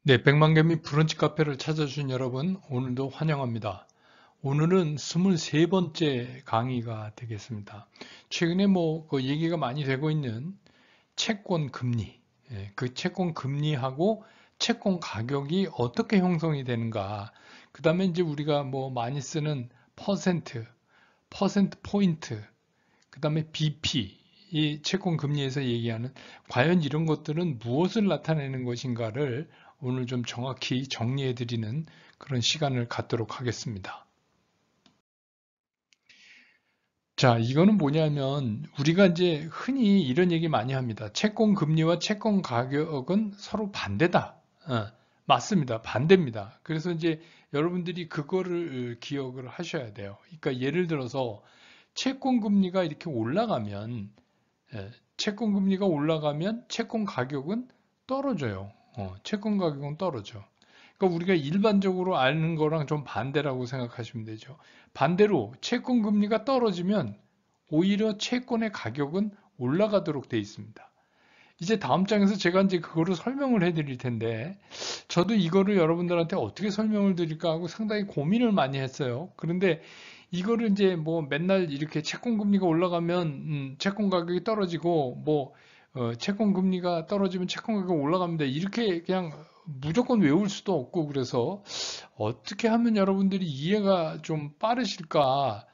네, 백만개미 브런치 카페를 찾아주신 여러분, 오늘도 환영합니다. 오늘은 23번째 강의가 되겠습니다. 최근에 그 얘기가 많이 되고 있는 채권 금리, 그 채권 금리하고 채권 가격이 어떻게 형성이 되는가. 그 다음에 이제 우리가 많이 쓰는 퍼센트 포인트, 그 다음에 BP, 이 채권 금리에서 얘기하는 과연 이런 것들은 무엇을 나타내는 것인가를 오늘 좀 정확히 정리해 드리는 그런 시간을 갖도록 하겠습니다. 자, 이거는 뭐냐면 우리가 이제 흔히 이런 얘기 많이 합니다. 채권 금리와 채권 가격은 서로 반대다. 맞습니다. 반대입니다. 그래서 이제 여러분들이 그거를 기억을 하셔야 돼요. 그러니까 예를 들어서 채권 금리가 이렇게 올라가면 채권 금리가 올라가면 채권 가격은 떨어져요. 채권 가격은 떨어져. 그러니까 우리가 일반적으로 아는 거랑 좀 반대라고 생각하시면 되죠. 반대로 채권 금리가 떨어지면 오히려 채권의 가격은 올라가도록 돼 있습니다. 이제 다음 장에서 제가 이제 그거를 설명을 해 드릴 텐데, 저도 이거를 여러분들한테 어떻게 설명을 드릴까 하고 상당히 고민을 많이 했어요. 그런데 이거를 이제 맨날 이렇게 채권 금리가 올라가면 채권 가격이 떨어지고 채권 금리가 떨어지면 채권 가격이 올라갑니다. 이렇게 그냥 무조건 외울 수도 없고 그래서 어떻게 하면 여러분들이 이해가 좀 빠르실까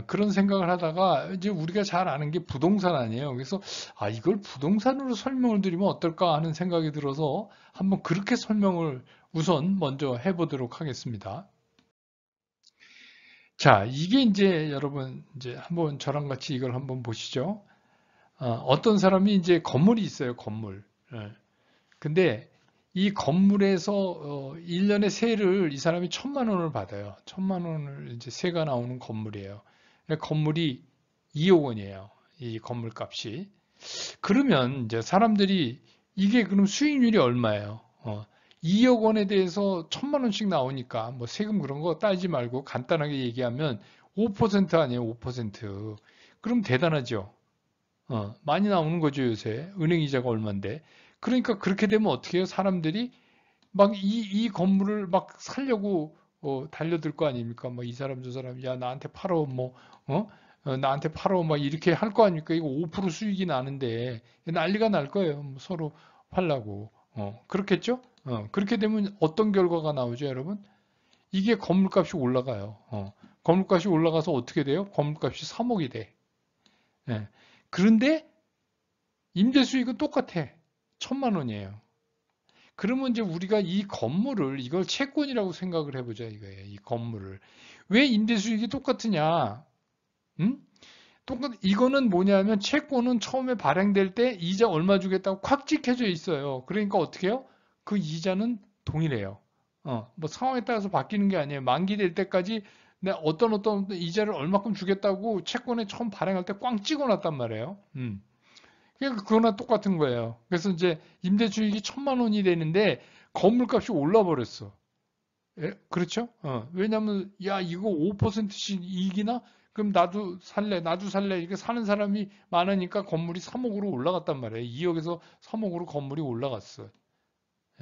그런 생각을 하다가 이제 우리가 잘 아는 게 부동산 아니에요. 그래서 이걸 부동산으로 설명을 드리면 어떨까 하는 생각이 들어서 한번 그렇게 설명을 우선 먼저 해보도록 하겠습니다. 자, 이게 이제 여러분 이제 한번 저랑 같이 이걸 한번 보시죠. 어떤 사람이 이제 건물이 있어요, 건물. 예. 근데 이 건물에서 1년에 세를 이 사람이 1,000만 원을 받아요. 1,000만 원을 이제 세가 나오는 건물이에요. 건물이 2억 원이에요. 이 건물 값이. 그러면 이제 사람들이 이게 그럼 수익률이 얼마예요? 2억 원에 대해서 1,000만 원씩 나오니까 뭐 세금 그런 거 따지지 말고 간단하게 얘기하면 5% 아니에요, 5%. 그럼 대단하죠. 많이 나오는 거죠, 요새. 은행 이자가 얼만데. 그러니까 그렇게 되면 어떻게 해요? 사람들이 막 이 건물을 막 살려고 달려들 거 아닙니까? 뭐 이 사람 저 사람 야 나한테 팔어 어? 나한테 팔어 막 이렇게 할 거 아닙니까? 이거 5% 수익이 나는데 난리가 날 거예요. 서로 팔라고. 그렇겠죠? 그렇게 되면 어떤 결과가 나오죠, 여러분? 이게 건물값이 올라가요. 건물값이 올라가서 어떻게 돼요? 건물값이 3억이 돼. 예. 그런데 임대 수익은 똑같아. 1,000만 원이에요. 그러면 이제 우리가 이 건물을 이걸 채권이라고 생각을 해보자 이거예요. 이 건물을 왜 임대 수익이 똑같으냐? 음? 이거는 뭐냐면 채권은 처음에 발행될 때 이자 얼마 주겠다고 콱 찍혀져 있어요. 그러니까 어떻게 해요? 그 이자는 동일해요. 뭐 상황에 따라서 바뀌는 게 아니에요. 만기될 때까지 내가 어떤 이자를 얼마큼 주겠다고 채권에 처음 발행할 때 꽝 찍어놨단 말이에요. 그러니까 그거나 똑같은 거예요. 그래서 이제 임대주익이 1,000만 원이 되는데 건물값이 올라 버렸어. 예? 그렇죠? 왜냐면 야 이거 5%씩 이익이나? 그럼 나도 살래. 이렇게 사는 사람이 많으니까 건물이 3억으로 올라갔단 말이에요. 2억에서 3억으로 건물이 올라갔어.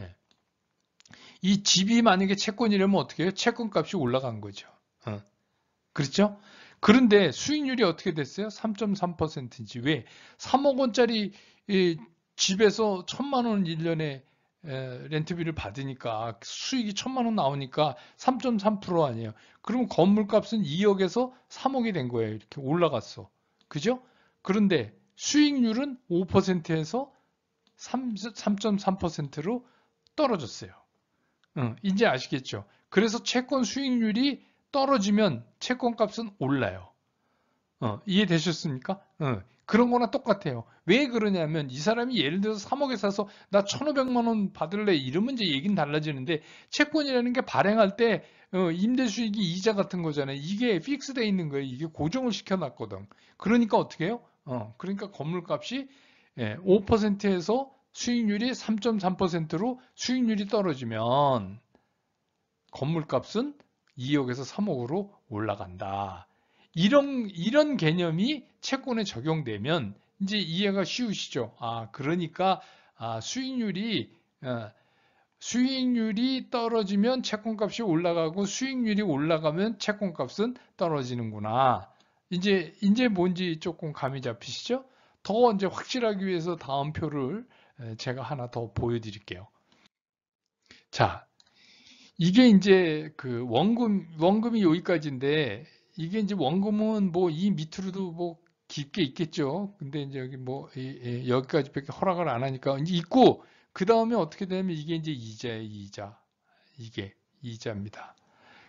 예. 이 집이 만약에 채권이라면 어떻게 해요? 채권값이 올라간 거죠. 어. 그렇죠? 그런데 수익률이 어떻게 됐어요? 3.3%인지. 왜? 3억 원짜리 집에서 1,000만 원 1년에 렌트비를 받으니까 수익이 1,000만 원 나오니까 3.3% 아니에요. 그러면 건물값은 2억에서 3억이 된 거예요. 이렇게 올라갔어. 그죠? 그런데 수익률은 5%에서 3.3%로 떨어졌어요. 이제 아시겠죠? 그래서 채권 수익률이 떨어지면 채권 값은 올라요. 이해되셨습니까? 그런 거나 똑같아요. 왜 그러냐면 이 사람이 예를 들어서 3억에 사서 나 1,500만 원 받을래 이러면 이제 얘기는 달라지는데 채권이라는 게 발행할 때 임대 수익이 이자 같은 거잖아요. 이게 픽스돼 있는 거예요. 이게 고정을 시켜놨거든. 그러니까 어떻게 해요? 그러니까 건물값이 5%에서 수익률이 3.3%로 수익률이 떨어지면 건물값은 2억에서 3억으로 올라간다. 이런 개념이 채권에 적용되면 이제 이해가 쉬우시죠? 그러니까 수익률이 수익률이 떨어지면 채권값이 올라가고 수익률이 올라가면 채권값은 떨어지는구나. 이제 뭔지 조금 감이 잡히시죠? 더 이제 확실하기 위해서 다음 표를 제가 하나 더 보여드릴게요. 자, 이게 이제 그 원금이 여기까지인데 이게 이제 원금은 뭐 이 밑으로도 뭐 깊게 있겠죠. 근데 이제 여기 뭐 여기까지밖에 허락을 안 하니까 이제 있고 그 다음에 어떻게 되냐면 이게 이제 이자예요, 이자. 이게 이자입니다.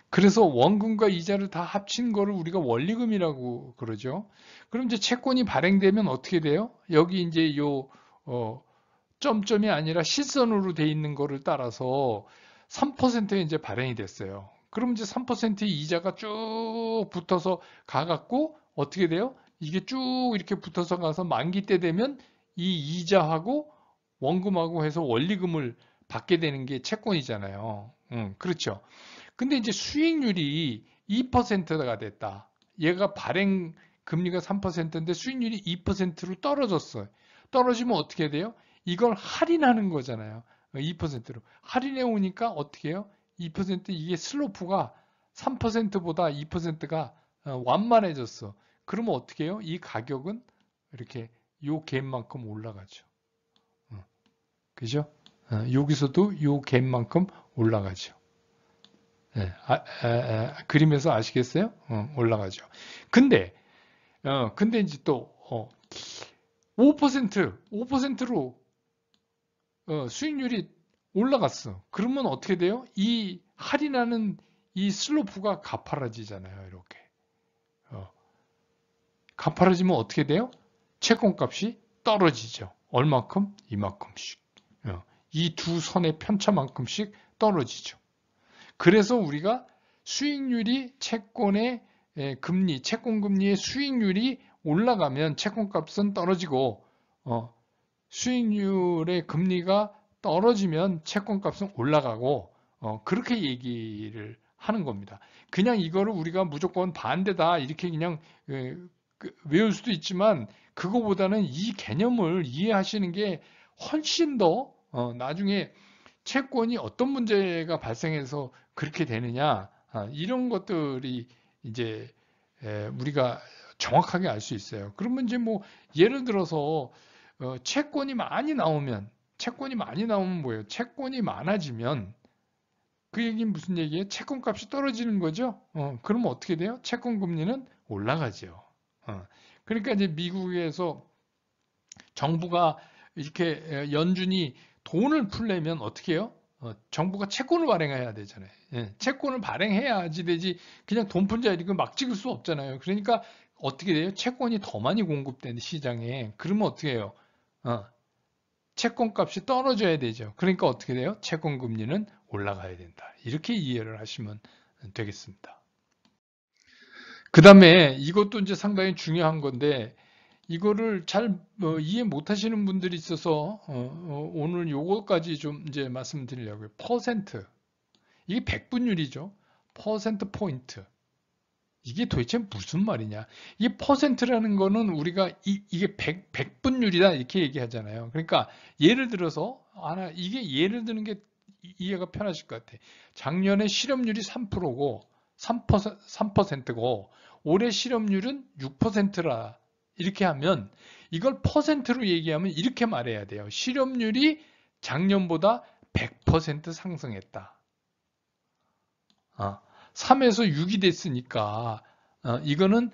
그래서 원금과 이자를 다 합친 거를 우리가 원리금이라고 그러죠. 그럼 이제 채권이 발행되면 어떻게 돼요? 여기 이제 요 점점이 아니라 실선으로 돼 있는 거를 따라서 3%에 이제 발행이 됐어요. 그럼 이제 3%의 이자가 쭉 붙어서 가갖고 어떻게 돼요? 이게 쭉 이렇게 붙어서 가서 만기 때 되면 이 이자하고 원금하고 해서 원리금을 받게 되는 게 채권이잖아요. 그렇죠. 근데 이제 수익률이 2%가 됐다. 얘가 발행 금리가 3%인데 수익률이 2%로 떨어졌어요. 떨어지면 어떻게 돼요? 이걸 할인하는 거잖아요. 2%로. 할인해 오니까 어떻게 해요? 2% 이게 슬로프가 3%보다 2%가 완만해졌어. 그러면 어떻게 해요? 이 가격은 이렇게 요 갭만큼 올라가죠. 그죠? 여기서도 요 갭만큼 올라가죠. 네, 그림에서 아시겠어요? 올라가죠. 근데, 근데 이제 또, 5%로 수익률이 올라갔어. 그러면 어떻게 돼요? 이 할인하는 이 슬로프가 가파라지잖아요. 이렇게. 가파라지면 어떻게 돼요? 채권값이 떨어지죠. 얼마큼? 이만큼씩. 이 두 선의 편차만큼씩 떨어지죠. 그래서 우리가 수익률이 채권의 금리, 채권 금리의 수익률이 올라가면 채권값은 떨어지고 수익률의 금리가 떨어지면 채권값은 올라가고 그렇게 얘기를 하는 겁니다. 그냥 이거를 우리가 무조건 반대다 이렇게 그냥 외울 수도 있지만 그거보다는 이 개념을 이해하시는 게 훨씬 더 나중에 채권이 어떤 문제가 발생해서 그렇게 되느냐 이런 것들이 이제 우리가 정확하게 알 수 있어요. 그러면 이제 뭐 예를 들어서 채권이 많이 나오면 뭐예요? 채권이 많아지면 그 얘기는 무슨 얘기예요? 채권값이 떨어지는 거죠. 그러면 어떻게 돼요? 채권 금리는 올라가죠. 그러니까 이제 미국에서 정부가 이렇게 연준이 돈을 풀려면 어떻게 해요? 정부가 채권을 발행해야 되잖아요. 채권을 발행해야지 되지 그냥 돈 풀자 이렇게 막 찍을 수 없잖아요. 그러니까 어떻게 돼요? 채권이 더 많이 공급되는 시장에 그러면 어떻게 해요? 채권 값이 떨어져야 되죠. 그러니까 어떻게 돼요? 채권 금리는 올라가야 된다. 이렇게 이해를 하시면 되겠습니다. 그 다음에 이것도 이제 상당히 중요한 건데 이거를 잘 이해 못 하시는 분들이 있어서 오늘 요거까지 좀 이제 말씀드리려고요. 퍼센트. 이게 백분율이죠. 퍼센트 포인트. 이게 도대체 무슨 말이냐? 이 퍼센트라는 거는 우리가 이게 100분율이다 이렇게 얘기하잖아요. 그러니까 예를 들어서 이게 예를 드는 게 이해가 편하실 것 같아. 작년에 실업률이 3%고 3%고 올해 실업률은 6%라 이렇게 하면 이걸 퍼센트로 얘기하면 이렇게 말해야 돼요. 실업률이 작년보다 100% 상승했다. 3에서 6이 됐으니까 이거는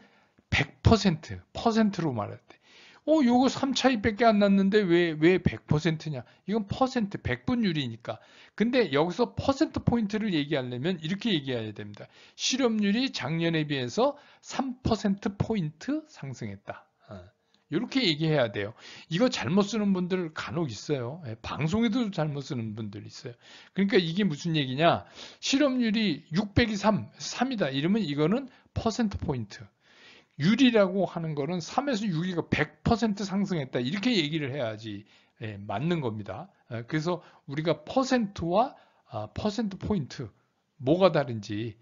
100%로 말할 때 요거 3 차이밖에 안 났는데 왜 100%냐? 이건 퍼센트, 100분율이니까. 근데 여기서 퍼센트 포인트를 얘기하려면 이렇게 얘기해야 됩니다. 실업률이 작년에 비해서 3% 포인트 상승했다. 이렇게 얘기해야 돼요. 이거 잘못 쓰는 분들 간혹 있어요. 방송에도 잘못 쓰는 분들 있어요. 그러니까 이게 무슨 얘기냐? 실업률이 600이 3이다. 이러면 이거는 퍼센트 포인트. 율이라고 하는 거는 3에서 6위가 100% 상승했다. 이렇게 얘기를 해야지 맞는 겁니다. 그래서 우리가 퍼센트와 퍼센트 포인트 뭐가 다른지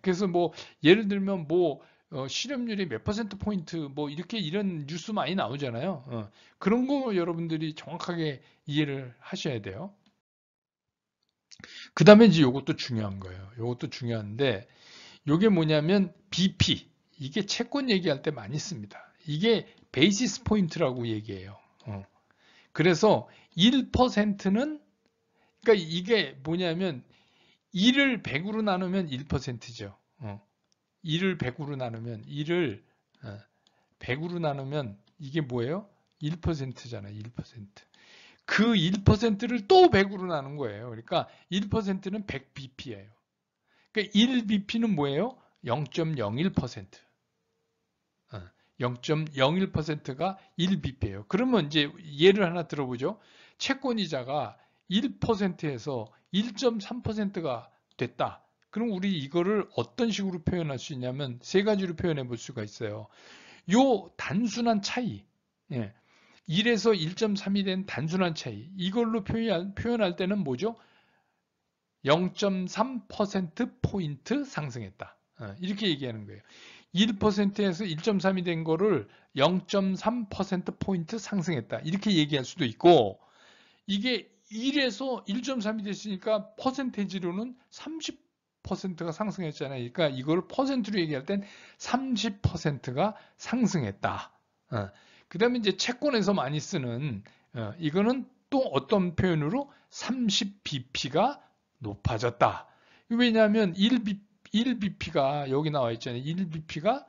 그래서 뭐 예를 들면 뭐 실업률이 몇 퍼센트 포인트 뭐 이렇게 이런 뉴스 많이 나오잖아요. 그런 거 여러분들이 정확하게 이해를 하셔야 돼요. 그 다음에 이제 요것도 중요한 거예요. 요것도 중요한데, 요게 뭐냐면 BP. 이게 채권 얘기할 때 많이 씁니다. 이게 베이시스 포인트라고 얘기해요. 그래서 1%는, 그러니까 이게 뭐냐면 1을 100으로 나누면 1%죠. 1을 100으로 나누면 100으로 나누면 이게 뭐예요? 1%잖아요. 1%. 그 1%를 또 100으로 나눈 거예요. 그러니까 1%는 100bp예요. 그러니까 1bp는 뭐예요? 0.01%. 0.01%가 1bp예요. 그러면 이제 예를 하나 들어보죠. 채권이자가 1%에서 1.3%가 됐다. 그럼 우리 이거를 어떤 식으로 표현할 수 있냐면 세 가지로 표현해 볼 수가 있어요. 요 단순한 차이, 1에서 1.3이 된 단순한 차이, 이걸로 표현할 때는 뭐죠? 0.3%포인트 상승했다. 이렇게 얘기하는 거예요. 1%에서 1.3이 된 거를 0.3%포인트 상승했다. 이렇게 얘기할 수도 있고, 이게 1에서 1.3이 됐으니까 퍼센테이지로는 30%가 상승했잖아요. 그러니까 이걸 퍼센트로 얘기할 땐 30%가 상승했다. 그 다음에 이제 채권에서 많이 쓰는, 이거는 또 어떤 표현으로 30bp가 높아졌다. 왜냐하면 1bp가 여기 나와 있잖아요. 1bp가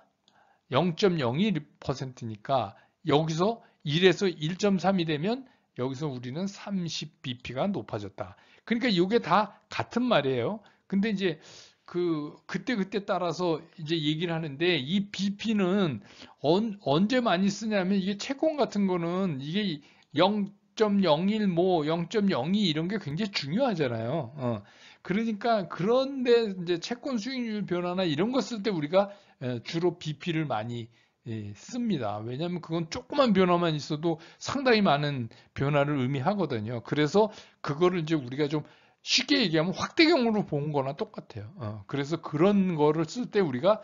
0.01%니까 여기서 1에서 1.3이 되면 여기서 우리는 30bp가 높아졌다. 그러니까 이게 다 같은 말이에요. 근데 이제 그때 따라서 이제 얘기를 하는데 이 bp는 언제 많이 쓰냐면 이게 채권 같은 거는 이게 0.01 뭐 0.02 이런 게 굉장히 중요하잖아요. 그러니까 그런데 이제 채권 수익률 변화나 이런 거 쓸 때 우리가 주로 bp를 많이 씁니다. 왜냐하면 그건 조그만 변화만 있어도 상당히 많은 변화를 의미하거든요. 그래서 그거를 이제 우리가 좀 쉽게 얘기하면 확대경으로 본 거나 똑같아요. 그래서 그런 거를 쓸 때 우리가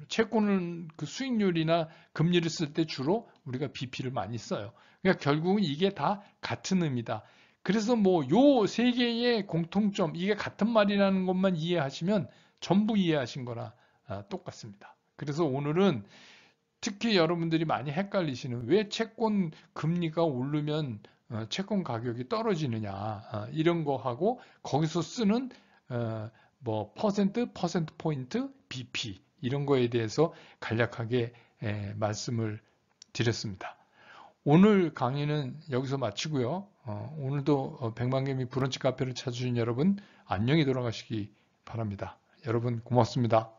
채권은 그 수익률이나 금리를 쓸 때 주로 우리가 bp를 많이 써요. 그러니까 결국은 이게 다 같은 의미다. 그래서 뭐 요 세 개의 공통점, 이게 같은 말이라는 것만 이해하시면 전부 이해하신 거나 똑같습니다. 그래서 오늘은 특히 여러분들이 많이 헷갈리시는 왜 채권 금리가 오르면 채권 가격이 떨어지느냐 이런 거 하고 거기서 쓰는 뭐 퍼센트 포인트, BP 이런 거에 대해서 간략하게 말씀을 드렸습니다. 오늘 강의는 여기서 마치고요. 오늘도 백만개미 브런치 카페를 찾아주신 여러분 안녕히 돌아가시기 바랍니다. 여러분 고맙습니다.